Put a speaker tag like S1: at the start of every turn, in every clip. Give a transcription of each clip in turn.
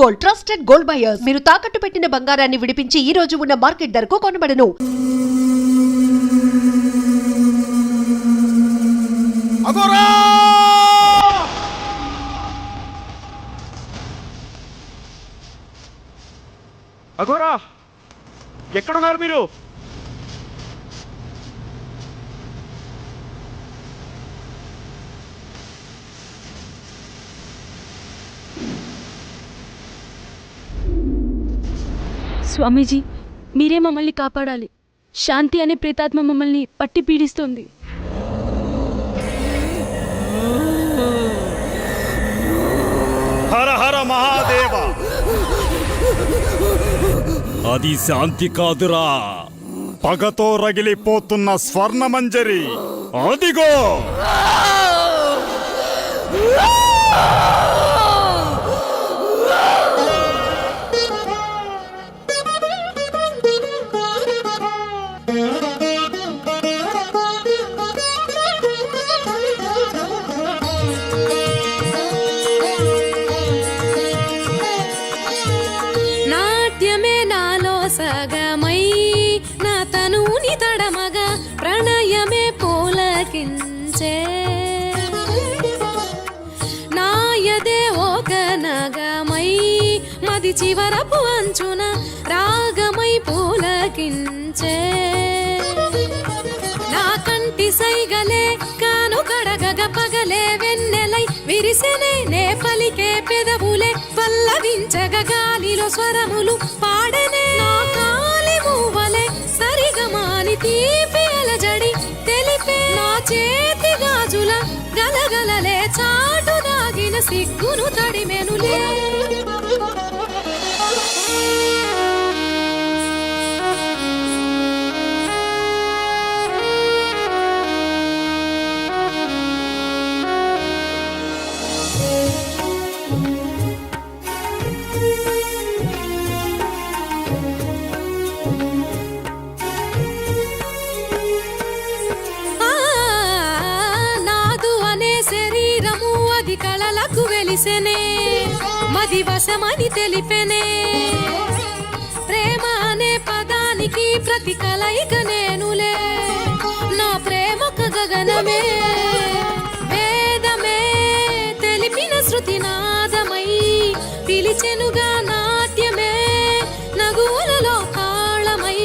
S1: Gold, trusted gold buyers. మీరు తాకట్టు పెట్టిన బంగారాన్ని విడిపించి ఈ రోజు ఉన్న మార్కెట్ ధరకు కొనబడను.
S2: అగోరా! అగోరా, ఎక్కడున్నారు మీరు?
S3: స్వామీజీ, మీరే మమ్మల్ని కాపాడాలి. శాంతి అనే ప్రేతాత్మ మమ్మల్ని పట్టి పీడిస్తుంది.
S2: హర హర మహాదేవ!
S4: అది శాంతి కాదురా, పగతో రగిలిపోతున్న స్వర్ణమంజరి. అదిగో!
S5: నాట్యమే నాలో సగమై నా తనుని తడమగా ప్రణయమే పూలకించే నాయదే ఒక నగమై మది చివరపు అంచున రాగమై పూలకించే నా కంటి సైగలే కాను కడగగ పగలే వెన్నెలై విరిసెనే నే పలికే పెదవులే పల్లవించగ గాలిలో స్వరములు పాడనే నా కాలి మూవలే సరిగమాని తీపి అలజడి తెలిపే నా చేతి గాజుల గలగలలే చాటు దాగిన సిగ్గును తడిమెనులే. కళలకు వెలిసెనే మది వశమని తెలిపెనే ప్రేమ అనే పదానికి ప్రతి కలయిక నేనులే నా ప్రేమక గగనమే వేదమే తెలిపిన శృతి నాదమై పిలిచెనుగా నాట్యమే నగులలో తాళమై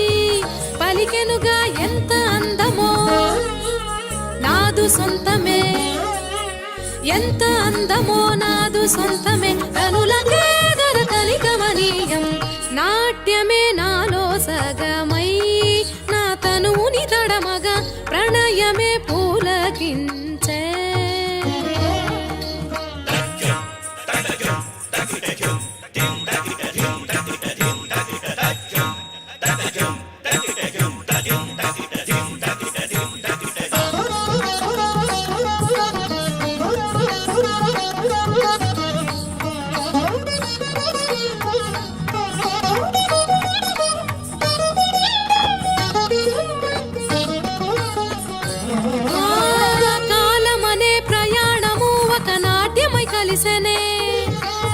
S5: పలికెనుగా ఎంత అందమో నాదు సొంతమే ఎంత అందమో నాదు సొంతమే కనులకే దొరకని గమనీయం నాట్యమే నాలో సగమై నా తనుని తడమగా ప్రణయమే పూలకించే.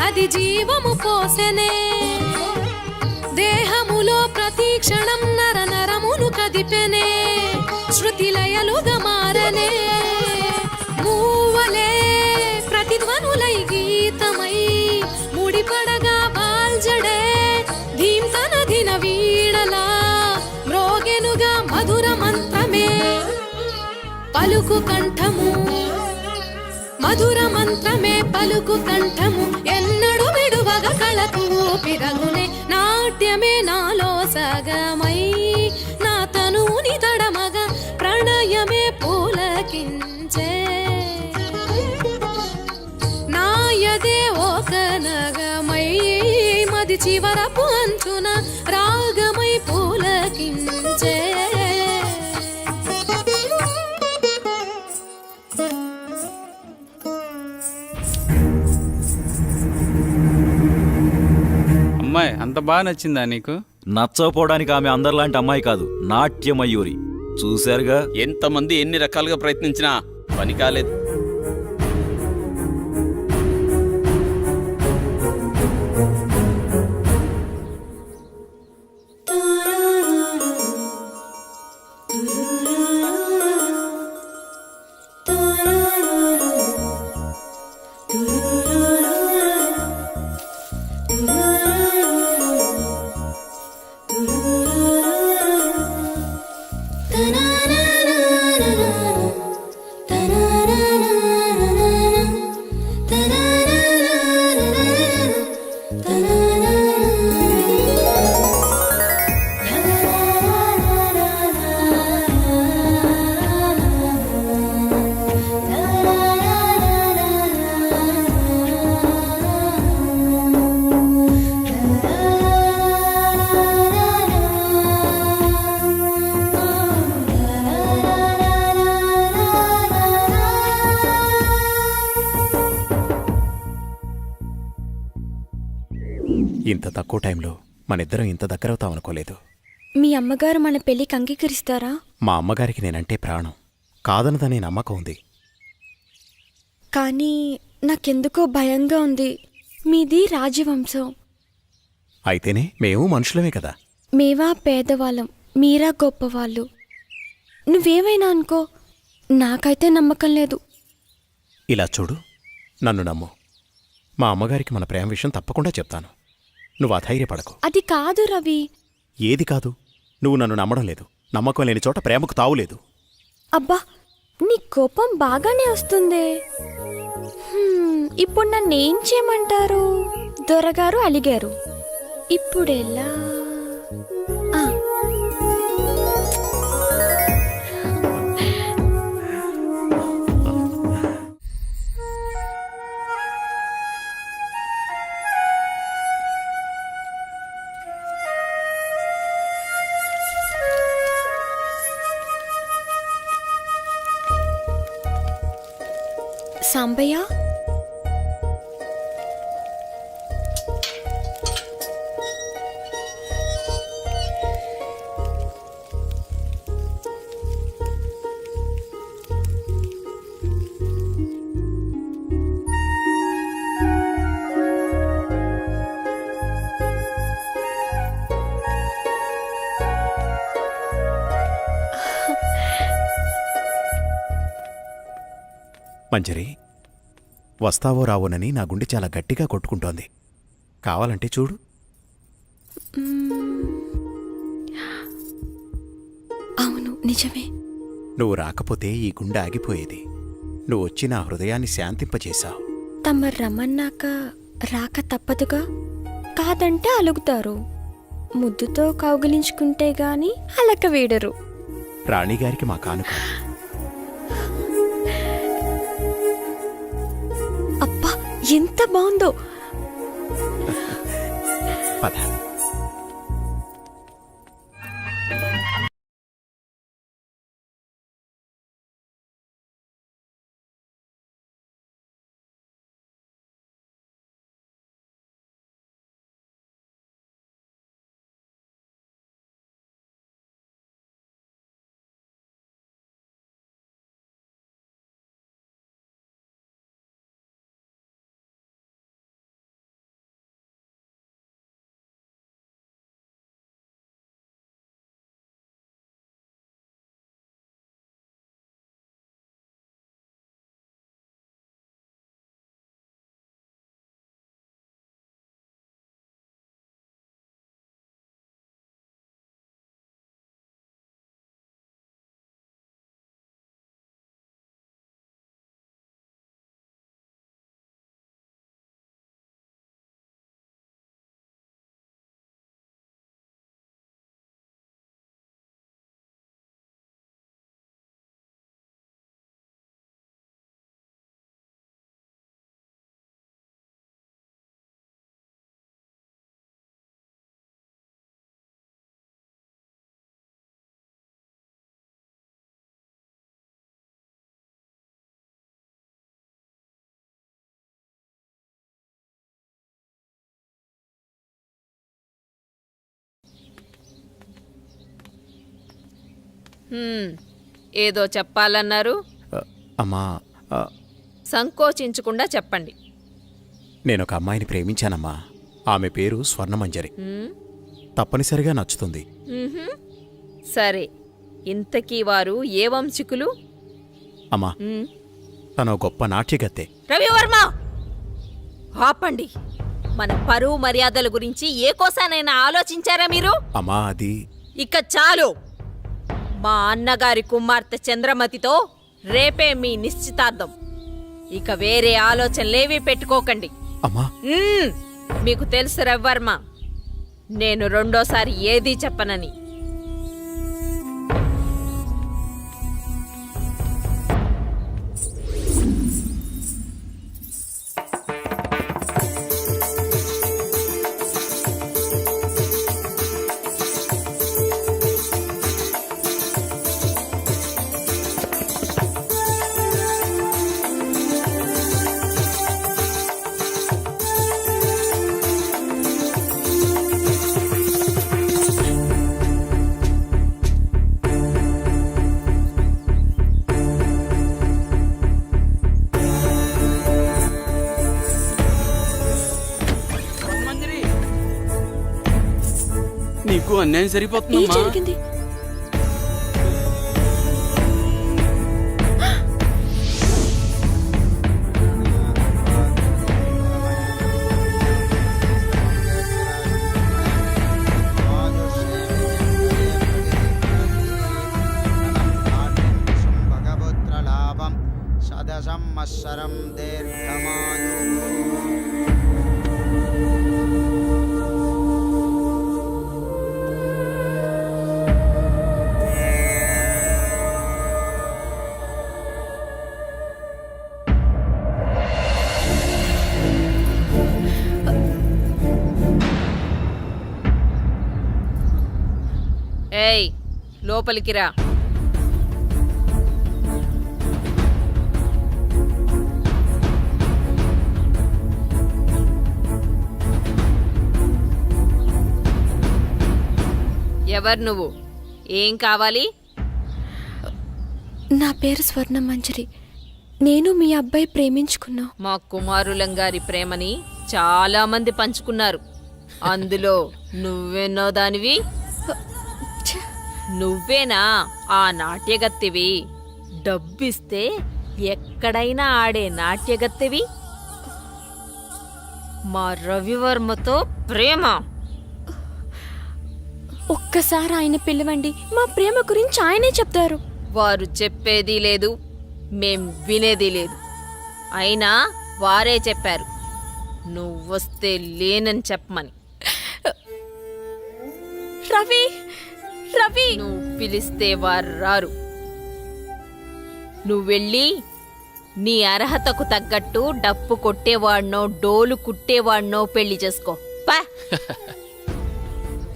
S5: అది జీవము పోసెనే దేహములో ప్రతి క్షణం నర నరమును కదిపెనే శృతి లయలుగా మారనే మూవలే ప్రతిధ్వనులై గీతమై ముడిపడగా బాల్జడే ధీంతన దిన వీడలా మ్రోగెనుగా మధుర మంత్రమే పలుకు కంఠము మధుర మంత్రమే పలుకు కంఠము ఎన్నడు విడువగ కళకు ఊపిరగునే నాట్యమే నాలో సగమై నా తనుని తడమగా ప్రణయమే పూలకించే నాయదే ఒక నగమై మది చివరపు అంచున రాగమై పూలకించే.
S6: అమ్మాయి అంత బాగా నచ్చిందా నీకు?
S7: నచ్చకపోవడానికి ఆమె అందరిలాంటి అమ్మాయి కాదు, నాట్యమయూరి. చూశారుగా,
S8: ఎంతమంది ఎన్ని రకాలుగా ప్రయత్నించినా పని కాలేదు.
S9: ఇంత తక్కువ టైంలో మనిద్దరం ఇంత దగ్గరవుతాం అనుకోలేదు.
S3: మీ అమ్మగారు మన పెళ్లికి అంగీకరిస్తారా?
S9: మా అమ్మగారికి నేనంటే ప్రాణం, కాదనదనే నమ్మకం ఉంది.
S3: కానీ నాకెందుకో భయంగా ఉంది. మీది రాజవంశం.
S9: అయితేనే మేము మనుషులమే కదా.
S3: మేవా పేదవాళ్ళం, మీరా గొప్పవాళ్ళు. నువ్వేమైనా అనుకో, నాకైతే నమ్మకం లేదు.
S9: ఇలా చూడు, నన్ను నమ్ము. మా అమ్మగారికి మన ప్రేమ విషయం తప్పకుండా చెప్తాను. నువ్వు అధైర్యపడకు.
S3: అది కాదు రవి.
S9: ఏది కాదు? నువ్వు నన్ను నమ్మడం లేదు. నమ్మకం లేని చోట ప్రేమకు తావులేదు.
S3: అబ్బా, నీ కోపం బాగానే వస్తుందే. ఇప్పుడు నన్నేం చేయమంటారు? దొరగారు అలిగారు, ఇప్పుడెలా? ఆ, సాంబయ్య,
S9: మంజరి, వస్తావో రావోనని నా గుండె చాలా గట్టిగా కొట్టుకుంటోంది. కావాలంటే చూడు.
S3: అవును, నిజమే.
S9: నువ్వు రాకపోతే ఈ గుండె ఆగిపోయేది. నువ్వు వచ్చి నా హృదయాన్ని శాంతింపచేశావు.
S3: తమరు రమ్మన్నాక రాక తప్పదుగా. కాదంటే అలుగుతారు. ముద్దుతో కౌగిలించుకుంటే గాని అలక వీడరు.
S9: రాణిగారికి మా కానుక.
S3: అబ్బా, ఎంత బాగుందో.
S9: పద.
S10: ఏదో చెప్పాలన్నారు.
S9: అమ్మా,
S10: సంకోచించకుండా చెప్పండి.
S9: నేనొక అమ్మాయిని ప్రేమించానమ్మా. ఆమె పేరు స్వర్ణమంజరి. తప్పనిసరిగా నచ్చుతుంది.
S10: సరే, ఇంతకీ వారు ఏ వంశికులు?
S9: అమ్మా, తను గొప్ప నాట్యగత్తె.
S10: రవివర్మ, ఆపండి. మన పరువు మర్యాదల గురించి ఏ కోసానైనా ఆలోచించారా మీరు?
S9: అమ్మా, అది
S10: ఇక చాలు. మా అన్నగారి కుమార్తె చంద్రమతితో రేపే మీ నిశ్చితార్థం. ఇక వేరే ఆలోచనలేవీ పెట్టుకోకండి.
S9: అమ్మా,
S10: మీకు తెలుసు రవివర్మ, నేను రెండోసారి ఏదీ చెప్పనని.
S8: నీకు అన్యాయం
S3: ఏం
S8: సరిపోతుందమ్మా.
S3: జరిగింది?
S11: సంవత్సరం దీర్ఘమాయు.
S10: ఏయ్ లోపలికి రా. ఎవరు నువ్వు? ఏం కావాలి?
S3: నా పేరు స్వర్ణ మంజరి. నేను మీ అబ్బాయి ప్రేమించుకున్నా.
S10: మా కుమారులం గారి ప్రేమని చాలా మంది పంచుకున్నారు. అందులో నువ్వెన్నో దానివి. నువ్వేనా ఆ నాట్యగత్తెవి? డబ్బిస్తే ఎక్కడైనా ఆడే నాట్యగత్తెవి? మా రవివర్మతో ప్రేమ.
S3: ఒక్కసారి ఆయన పిలవండి, మా ప్రేమ గురించి ఆయనే చెప్తారు.
S10: వారు చెప్పేది లేదు, మేం వినేది లేదు. అయినా వారే చెప్పారు నువ్వొస్తే లేనని చెప్పమని.
S3: రవి రవి
S10: నువ్వు పిలిస్తే వారు రారు. నువ్వు వెళ్ళి నీ అర్హతకు తగ్గట్టు డప్పు కొట్టేవాడినో డోలు కుట్టేవాడినో పెళ్లి చేసుకో. పా.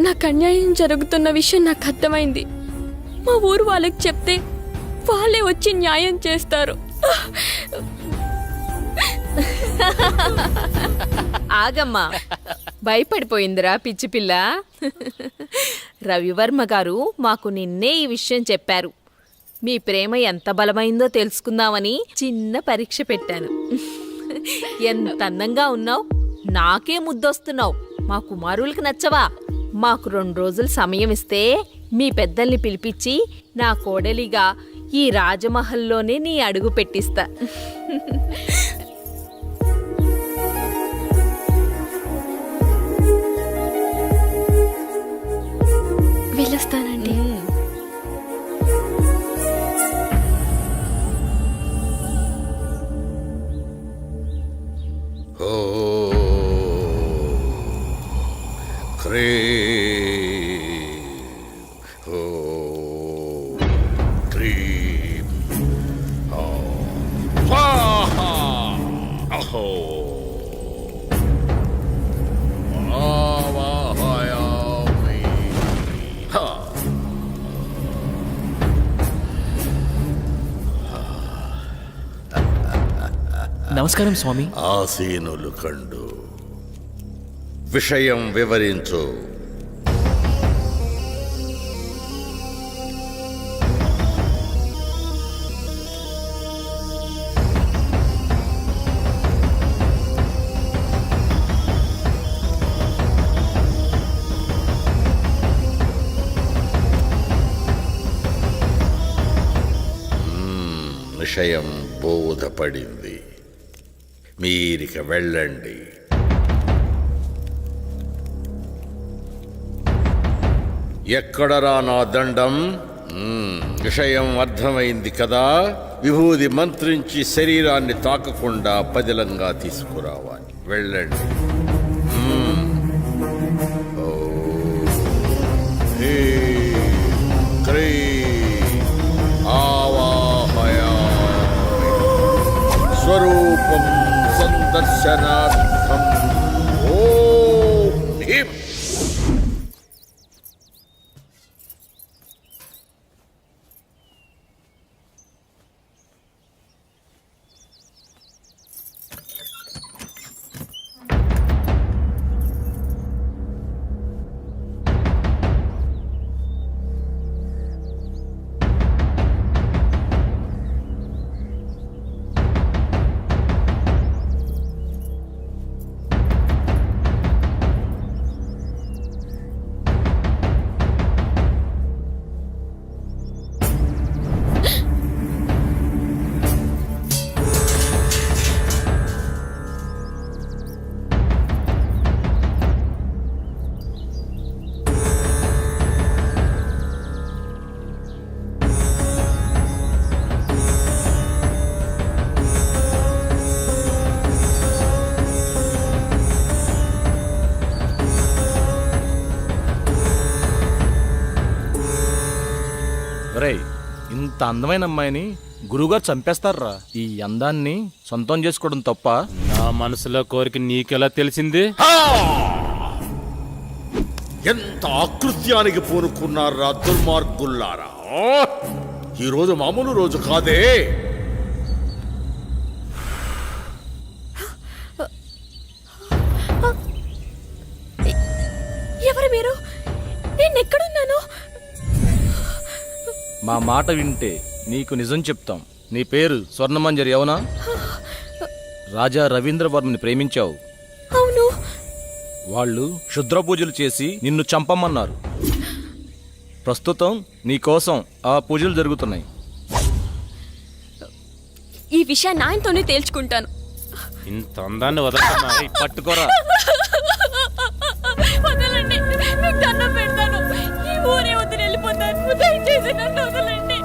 S3: నాకు అన్యాయం జరుగుతున్న విషయం నాకు అర్థమైంది. మా ఊరు వాళ్ళకి చెప్తే వాళ్ళే వచ్చి న్యాయం చేస్తారు.
S10: ఆగమ్మా, భయపడిపోయిందిరా పిచ్చి పిల్ల. రవివర్మ గారు మాకు నిన్నే ఈ విషయం చెప్పారు. మీ ప్రేమ ఎంత బలమైందో తెలుసుకుందామని చిన్న పరీక్ష పెట్టాను. ఎంత అందంగా ఉన్నావు, నాకే ముద్దొస్తున్నావు. మా కుమారులకు నచ్చవా? మాకు 2 రోజులు సమయం ఇస్తే మీ పెద్దల్ని పిలిపించి నా కోడలిగా ఈ రాజమహల్లోనే నీ అడుగు పెట్టిస్తా.
S3: వెళ్ళొస్తానండి.
S12: నమస్కారం స్వామి.
S13: ఆసీనులు కండు విషయం వివరించు. విషయం బోధపడింది. మీరిక వెళ్ళండి. ఎక్కడరా నా దండం? విషయం అర్థమైంది కదా. విభూది మంత్రించి శరీరాన్ని తాకకుండా పదిలంగా తీసుకురావాలి. వెళ్ళండి. స్వరూపం సందర్శనార్థం. ఓం హ్రీం.
S12: ఒరేయ్, ఇంత అందమైన అమ్మాయిని గురువుగారు చంపేస్తారా? ఈ అందాన్ని సొంతం చేసుకోవడం తప్ప?
S9: నా మనసులో కోరిక నీకెలా తెలిసింది?
S13: ఎంత ఆకృత్యానికి పూనుకున్నారా దుర్మార్గుల్లారా! ఈరోజు మామూలు రోజు కాదే.
S3: ఎవరు మీరు? నేను ఎక్కడున్నాను?
S12: మా మాట వింటే నీకు నిజం చెప్తాం. నీ పేరు స్వర్ణమంజరి అవునా? రాజా రవీంద్రవర్మని ప్రేమించావు.
S3: అవును.
S12: వాళ్ళు క్షుద్ర పూజలు చేసి నిన్ను చంపమన్నారు. ప్రస్తుతం నీ కోసం ఆ పూజలు జరుగుతున్నాయి.
S3: ఈ విషయాన్ని ఆయనతోనే తేల్చుకుంటాను.
S9: ఇంత అందాన్ని వదలకుండా
S12: పట్టుకోరా.
S3: వదలండి, మీకు దండం పెడతాను. ఈ ఊరే వదిలి వెళ్ళిపోతాను. దయచేసి నన్ను వదలండి.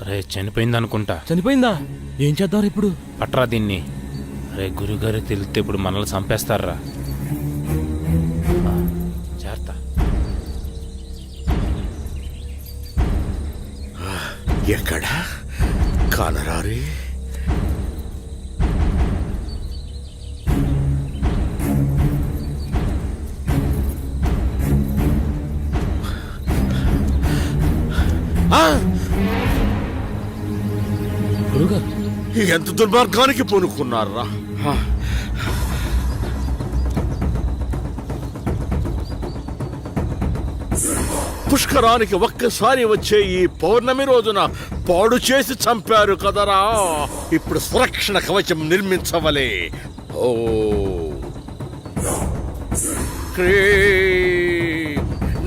S9: రే, చనిపోయింది అనుకుంటా.
S12: చనిపోయిందా? ఏం చేద్దాం ఇప్పుడు?
S9: పట్రా దీన్ని. రే, గురుగారు తెలిస్తే ఇప్పుడు మనల్ని చంపేస్తారా? చేరతా.
S13: ఎక్కడ కానరారే? ఎంత దుర్మార్గానికి పూనుకున్నారా! పుష్కరానికి ఒక్కసారి వచ్చే ఈ పౌర్ణమి రోజున పాడు చేసి చంపారు కదరా! ఇప్పుడు సురక్షణ కవచం నిర్మించవలే. ఓ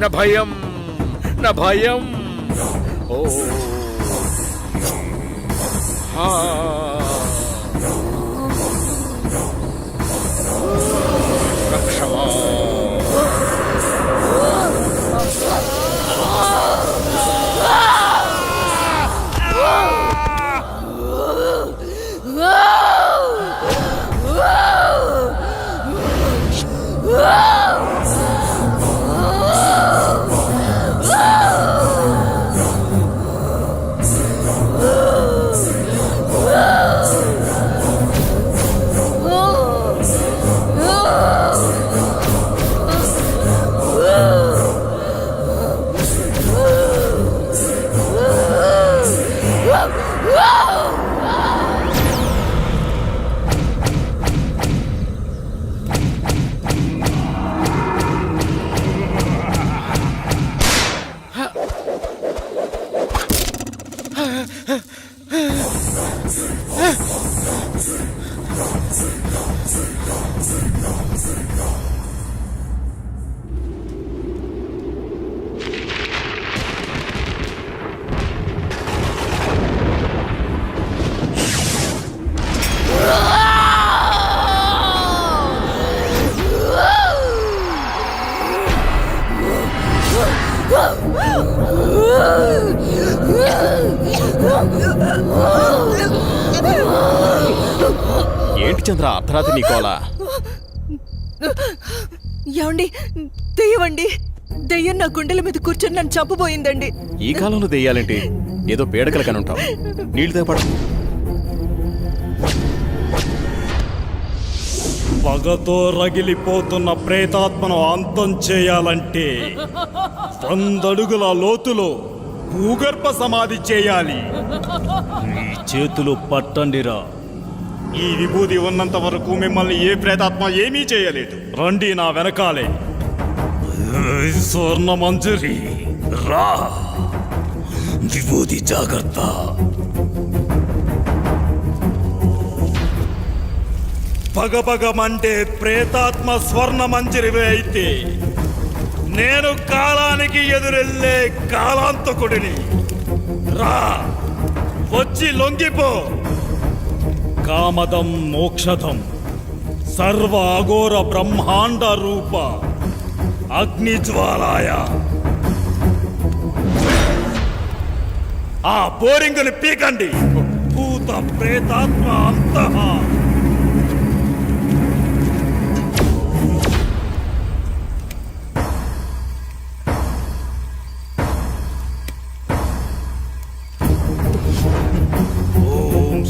S13: న భయం న భయం. ఓ రక్షమా.
S9: ఏంటి చంద్ర అర్ధరాత్రి నీకోలా?
S5: ఏమండి, దెయ్యమండి. దెయ్యం నా గుండెల మీద కూర్చొని నన్ను చంపబోయిందండి.
S9: ఈ కాలంలో దెయ్యాలేంటి? ఏదో పేడకలు కని ఉంటావు. నీళ్ళతో పడ.
S4: పగతో రగిలిపోతున్న ప్రేతాత్మను అంతం చేయాలంటే 100 అడుగుల లోతులో భూగర్భ సమాధి చేయాలి. ఈ చేతులు పట్టండిరా. ఈ విభూది ఉన్నంత వరకు మిమ్మల్ని ఏ ప్రేతాత్మ ఏమీ చేయలేదు. రండి నా వెనకాలే. స్వర్ణమంజరి. రా విభూతి జాగ్రత్త. పగపగమంటే ప్రేతాత్మ స్వర్ణ మంజరివే అయితే నేను కాలానికి ఎదురెళ్ళే కాలాంతకుడిని. రా వచ్చి లొంగిపో. కామదం మోక్షదం సర్వ అఘోర బ్రహ్మాండ రూప అగ్నిజ్వాలాయ. ఆ బోరింగుని పీకండి. భూత ప్రేతాత్మ అంతః.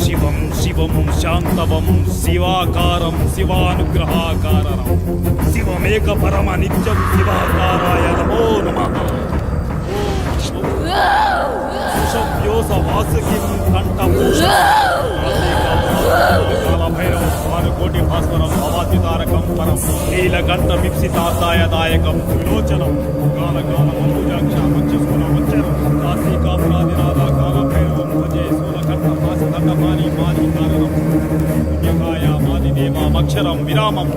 S4: శివం శివం శాంతవం శివాకారం శివానుగ్రహాకారం శివమేక పరమ నిత్యం శివాకారాయ నమో నమః. వ్యోస వాసుకిం కంఠభూషణ భైరవ స్వానుకోటి భాస్వరం భవాద్యుతారకం పరం నీలకంఠ విప్సితార్థాయ దాయకం విలోచనం కాలకాలమంబుజాక్ష మంచస్కుల మంచరం కాశీకాపురాదినాథ కాల భైరవం భజే సూలకంఠ మాసిదండపాణి మాది కారణం పుణ్యకాయ మాది దేవామక్షరం విరామం.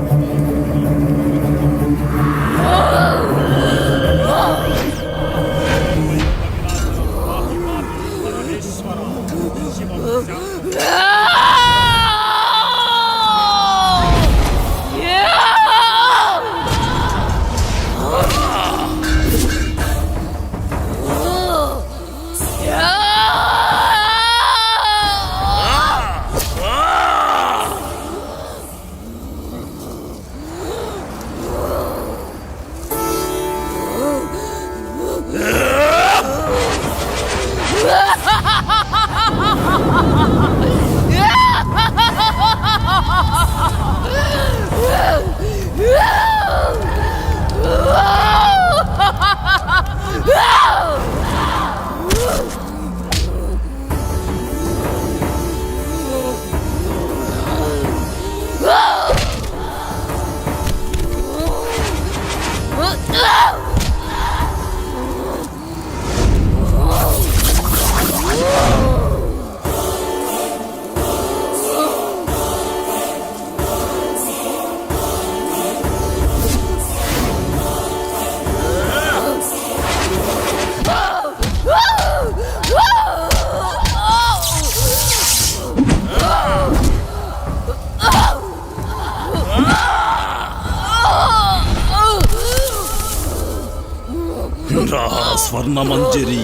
S4: స్వర్ణ మంజరి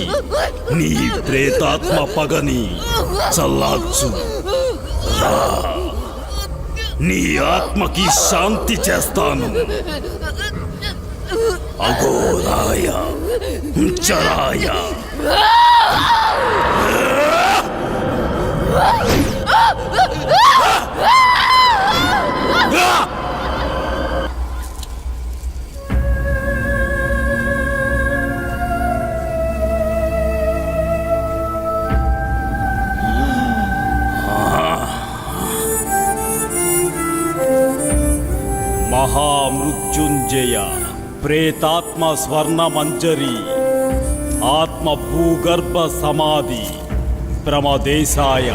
S4: నీ ప్రేతాత్మ పగని చల్లార్చు. నీ ఆత్మకి శాంతి చేస్తాను. అఘోరాయ చరాయ మహామృత్యుంజయ ప్రేతాత్మ స్వర్ణ మంజరి ఆత్మ భూగర్భ సమాధి ప్రమదేశాయ.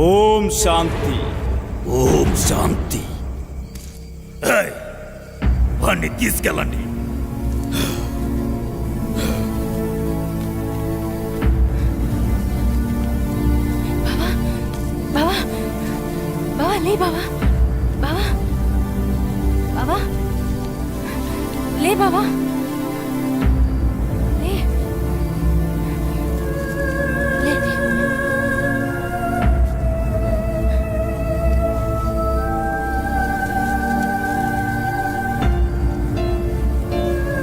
S4: ఓం శాంతి ఓం శాంతి. వాణ్ణి తీసుకెళ్ళండి.
S3: లే బావా, బావా, బావా, లే బావా.